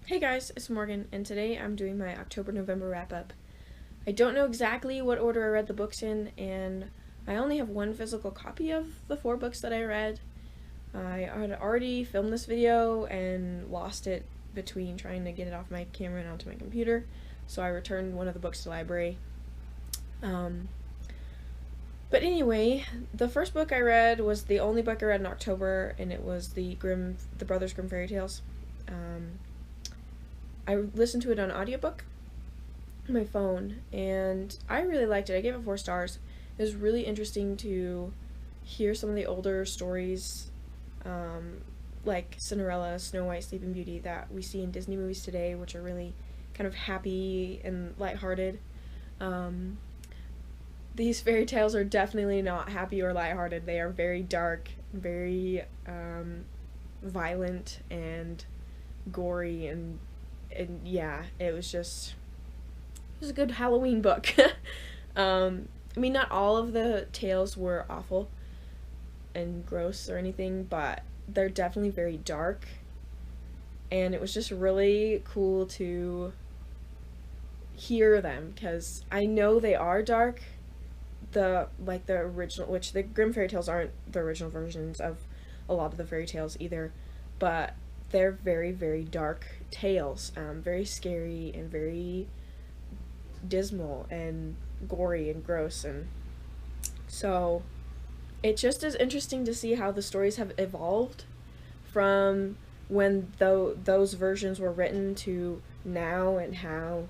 Hey guys, it's Morgan, and today I'm doing my October-November wrap-up. I don't know exactly what order I read the books in, and I only have one physical copy of the 4 books that I read. I had already filmed this video and lost it between trying to get it off my camera and onto my computer, so I returned one of the books to the library. But anyway, the first book I read was the only book I read in October, and it was the Brothers Grimm fairy tales. I listened to it on audiobook on my phone, and I really liked it. I gave it 4 stars. It was really interesting to hear some of the older stories, like Cinderella, Snow White, Sleeping Beauty, that we see in Disney movies today, which are really kind of happy and lighthearted. These fairy tales are definitely not happy or lighthearted. They are very dark, very violent and gory, and yeah, it was a good Halloween book. I mean, not all of the tales were awful and gross or anything, but they're definitely very dark, and it was just really cool to hear them, because I know they are dark, the original, which the Grimm fairy tales aren't the original versions of a lot of the fairy tales either, but they're very, very dark tales, very scary and very dismal and gory and gross, and so it just is interesting to see how the stories have evolved from when those versions were written to now, and how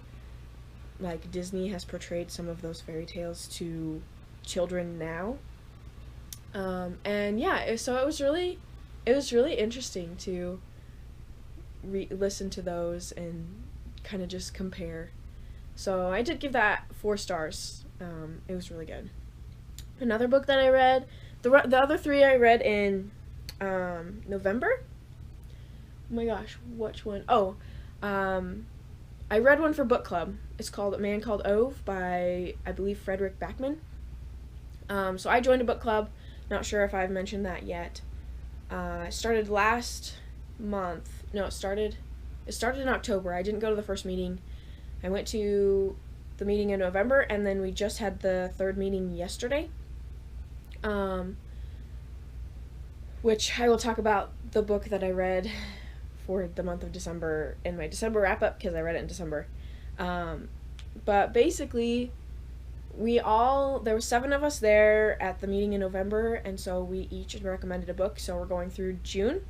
like Disney has portrayed some of those fairy tales to children now. And yeah, so it was really interesting to listen to those and kind of just compare. So I did give that 4 stars. It was really good. Another book that I read, the other 3 I read in November. Oh my gosh, which one? Oh, I read one for book club. It's called A Man Called Ove by, I believe, Frederick Backman. So I joined a book club. Not sure if I've mentioned that yet. It started last month. No, it started in October. I didn't go to the first meeting. I went to the meeting in November, and then we just had the 3rd meeting yesterday. Which I will talk about the book that I read for the month of December in my December wrap-up, because I read it in December. But basically, there were 7 of us there at the meeting in November, and so we each recommended a book, so we're going through June.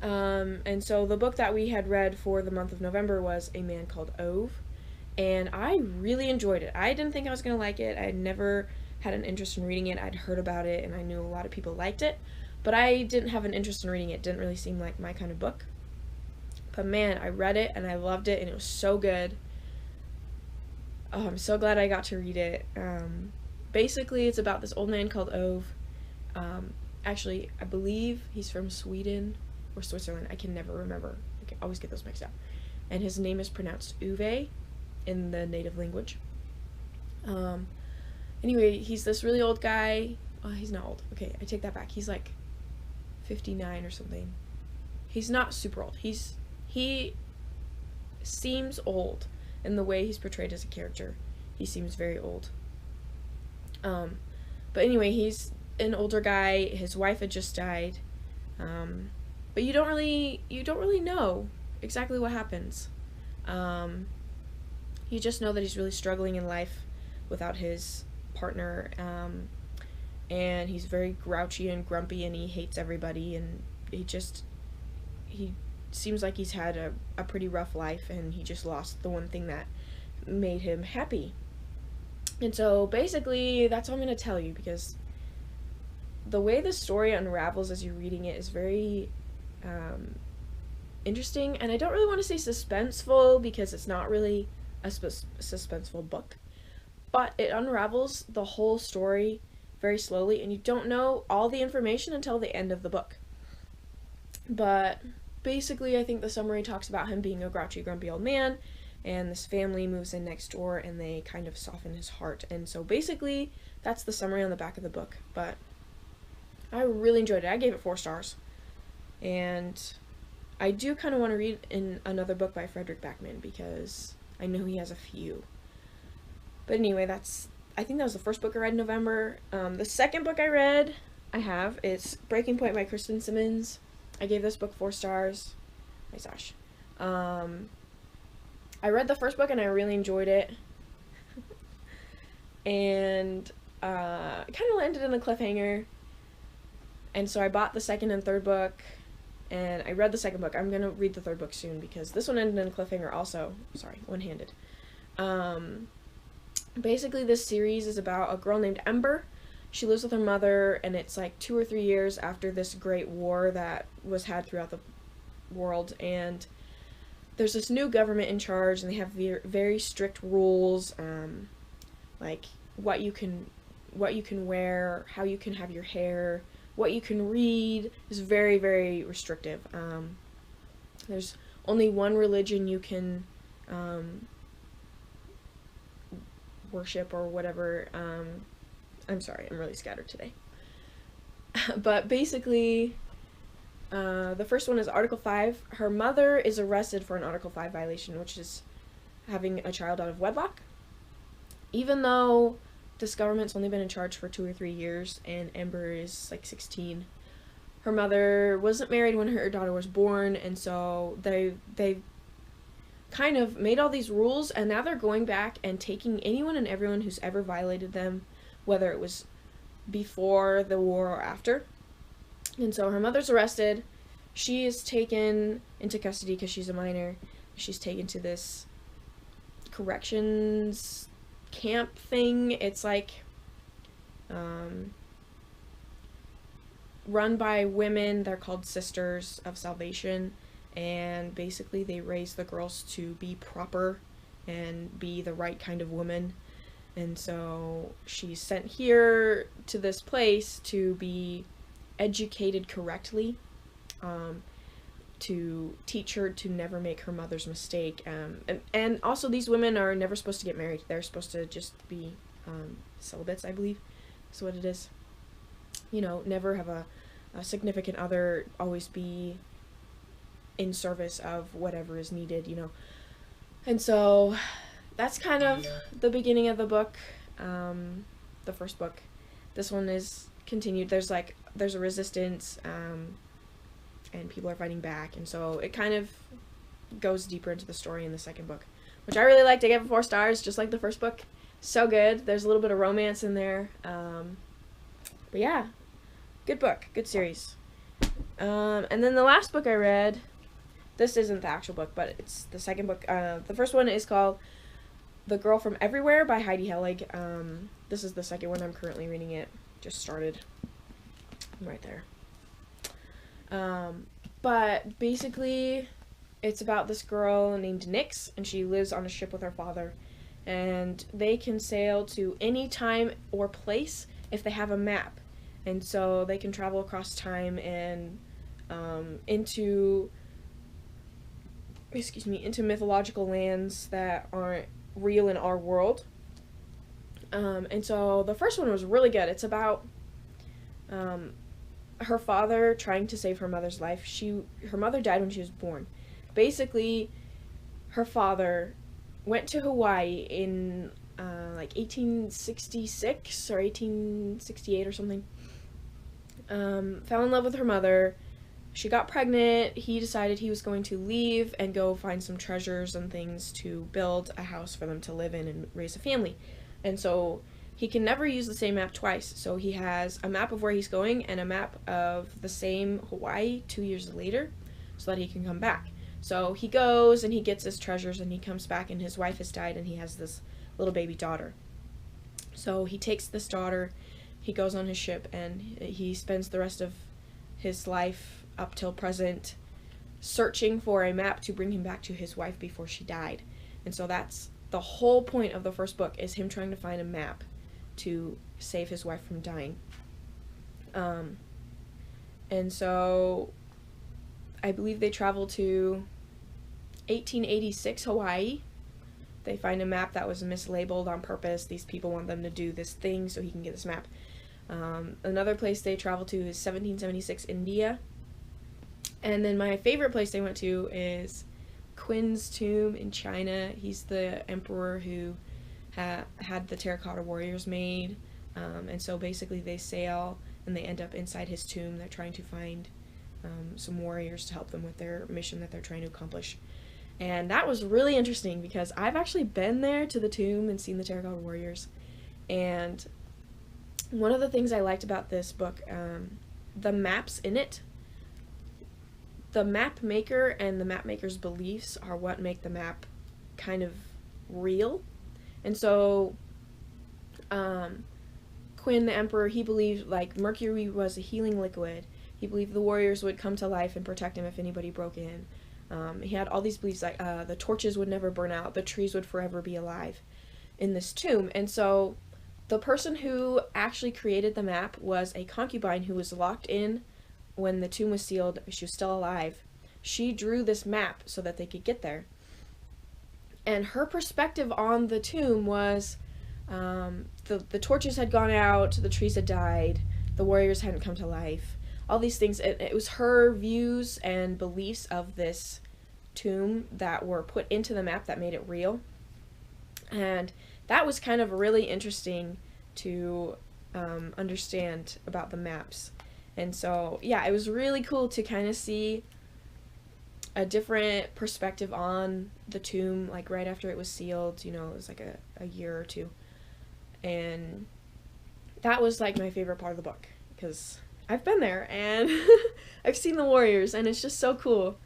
And so the book that we had read for the month of November was A Man Called Ove, and I really enjoyed it. I didn't think I was going to like it. I had never had an interest in reading it. I'd heard about it, and I knew a lot of people liked it, but I didn't have an interest in reading it. It didn't really seem like my kind of book. But man, I read it, and I loved it, and it was so good. Oh, I'm so glad I got to read it. Basically, it's about this old man called Ove. Actually, I believe he's from Sweden or Switzerland. I can never remember. I always get those mixed up. And his name is pronounced Uwe in the native language. Anyway, he's this really old guy. Oh, he's not old. Okay, I take that back. He's like 59 or something. He's not super old. He seems old in the way he's portrayed as a character. He seems very old. But anyway, he's an older guy. His wife had just died. But you don't really know exactly what happens. You just know that he's really struggling in life without his partner, and he's very grouchy and grumpy, and he hates everybody, and he seems like he's had a pretty rough life, and he just lost the one thing that made him happy. And so basically that's all I'm going to tell you, because the way the story unravels as you're reading it is very interesting, and I don't really want to say suspenseful, because it's not really a suspenseful book, but it unravels the whole story very slowly, and you don't know all the information until the end of the book. But basically, I think the summary talks about him being a grouchy, grumpy old man, and this family moves in next door, and they kind of soften his heart. And so basically, that's the summary on the back of the book. But I really enjoyed it. I gave it 4 stars. And I do kind of want to read another book by Frederick Backman because I know he has a few. But anyway, I think that was the first book I read in November. The second book it's Breaking Point by Kristen Simmons. I gave this book 4 stars. My gosh. I read the first book and I really enjoyed it. And it kind of landed in a cliffhanger. And so I bought the second and third book, and I read the second book. I'm going to read the third book soon because this one ended in a cliffhanger also. Sorry, one-handed. Basically, this series is about a girl named Ember. She lives with her mother, and it's like 2 or 3 years after this great war that was had throughout the world, and there's this new government in charge, and they have very strict rules, like what you can wear, how you can have your hair, what you can read is very, very restrictive. There's only one religion you can worship or whatever. I'm sorry, I'm really scattered today. But basically, the first one is Article 5. Her mother is arrested for an Article 5 violation, which is having a child out of wedlock. Even though this government's only been in charge for 2 or 3 years, and Ember is like 16. Her mother wasn't married when her daughter was born, and so they kind of made all these rules, and now they're going back and taking anyone and everyone who's ever violated them, whether it was before the war or after. And so her mother's arrested. She is taken into custody because she's a minor. She's taken to this corrections camp thing. It's like run by women. They're called Sisters of Salvation, and basically they raise the girls to be proper and be the right kind of woman. And so she's sent here to this place to be educated correctly, to teach her to never make her mother's mistake. And also these women are never supposed to get married. They're supposed to just be celibates, I believe is what it is. You know, never have a significant other, always be in service of whatever is needed, you know. And so that's kind of the beginning of the book, the first book. This one is continued. There's a resistance, and people are fighting back, and so it kind of goes deeper into the story in the second book, which I really liked. I gave it 4 stars, just like the first book. So good. There's a little bit of romance in there, but yeah, good book, good series. And then the last book I read, this isn't the actual book, but it's the second book. The first one is called The Girl from Everywhere by Heidi Helig. This is the second one. I'm currently reading it. Just started. Right there. But basically, it's about this girl named Nyx, and she lives on a ship with her father, and they can sail to any time or place if they have a map, and so they can travel across time and into mythological lands that aren't real in our world. And so the first one was really good. It's about her father trying to save her mother's life. Her mother died when she was born. Basically, her father went to Hawaii in like 1866 or 1868 or something. Fell in love with her mother. She got pregnant. He decided he was going to leave and go find some treasures and things to build a house for them to live in and raise a family. And so he can never use the same map twice. So he has a map of where he's going and a map of the same Hawaii 2 years later so that he can come back. So he goes and he gets his treasures and he comes back, and his wife has died and he has this little baby daughter. So he takes this daughter, he goes on his ship, and he spends the rest of his life up till present searching for a map to bring him back to his wife before she died. And so that's the whole point of the first book, is him trying to find a map to save his wife from dying. And so I believe they travel to 1886 Hawaii. They find a map that was mislabeled on purpose. These people want them to do this thing so he can get this map. Another place they travel to is 1776 India. And then my favorite place they went to is Qin's tomb in China. He's the emperor who had the terracotta warriors made. And so basically they sail and they end up inside his tomb. They're trying to find some warriors to help them with their mission that they're trying to accomplish. And that was really interesting because I've actually been there to the tomb and seen the terracotta warriors. And one of the things I liked about this book, the maps in it, the map maker and the map maker's beliefs are what make the map kind of real. And so Qin the emperor, he believed like mercury was a healing liquid. He believed the warriors would come to life and protect him if anybody broke in. He had all these beliefs like the torches would never burn out, the trees would forever be alive in this tomb. And so the person who actually created the map was a concubine who was locked in when the tomb was sealed. She was still alive. She drew this map so that they could get there. And her perspective on the tomb was the torches had gone out, the trees had died, the warriors hadn't come to life. All these things, it was her views and beliefs of this tomb that were put into the map that made it real. And that was kind of really interesting to understand about the maps. And so, yeah, it was really cool to kind of see a different perspective on the tomb, like right after it was sealed, you know, it was like a year or two. And that was like my favorite part of the book, because I've been there and I've seen the warriors and it's just so cool.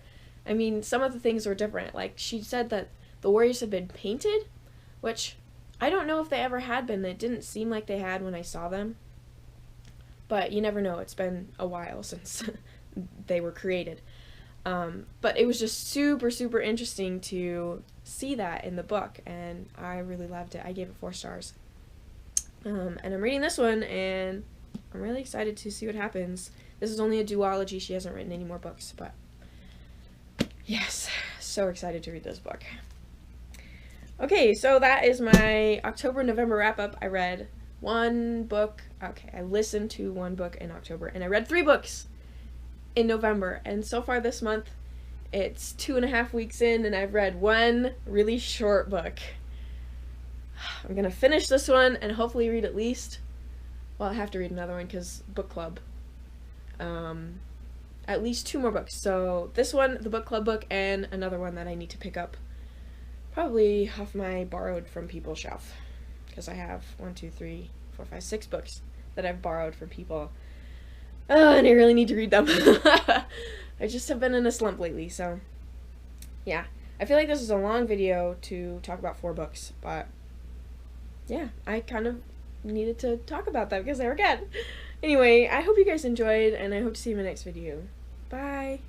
I mean, some of the things were different. Like she said that the warriors had been painted, which I don't know if they ever had been. It didn't seem like they had when I saw them. But you never know. It's been a while since they were created. But it was just super, super interesting to see that in the book, and I really loved it. I gave it 4 stars. And I'm reading this one, and I'm really excited to see what happens. This is only a duology. She hasn't written any more books, but yes, so excited to read this book. Okay, so that is my October-November wrap-up. I read 1 book. Okay, I listened to 1 book in October, and I read 3 books in November. And so far this month, it's 2.5 weeks in, and I've read 1 really short book. I'm gonna finish this one and hopefully read at least, well, I have to read another one because book club. At least 2 more books. So this one, the book club book, and another one that I need to pick up probably off my borrowed from people shelf, because I have 1, 2, 3, 4, 5, 6 books that I've borrowed from people. And I really need to read them. I just have been in a slump lately, so yeah. I feel like this is a long video to talk about 4 books, but yeah, I kind of needed to talk about that because they were good. Anyway, I hope you guys enjoyed, and I hope to see you in my next video. Bye!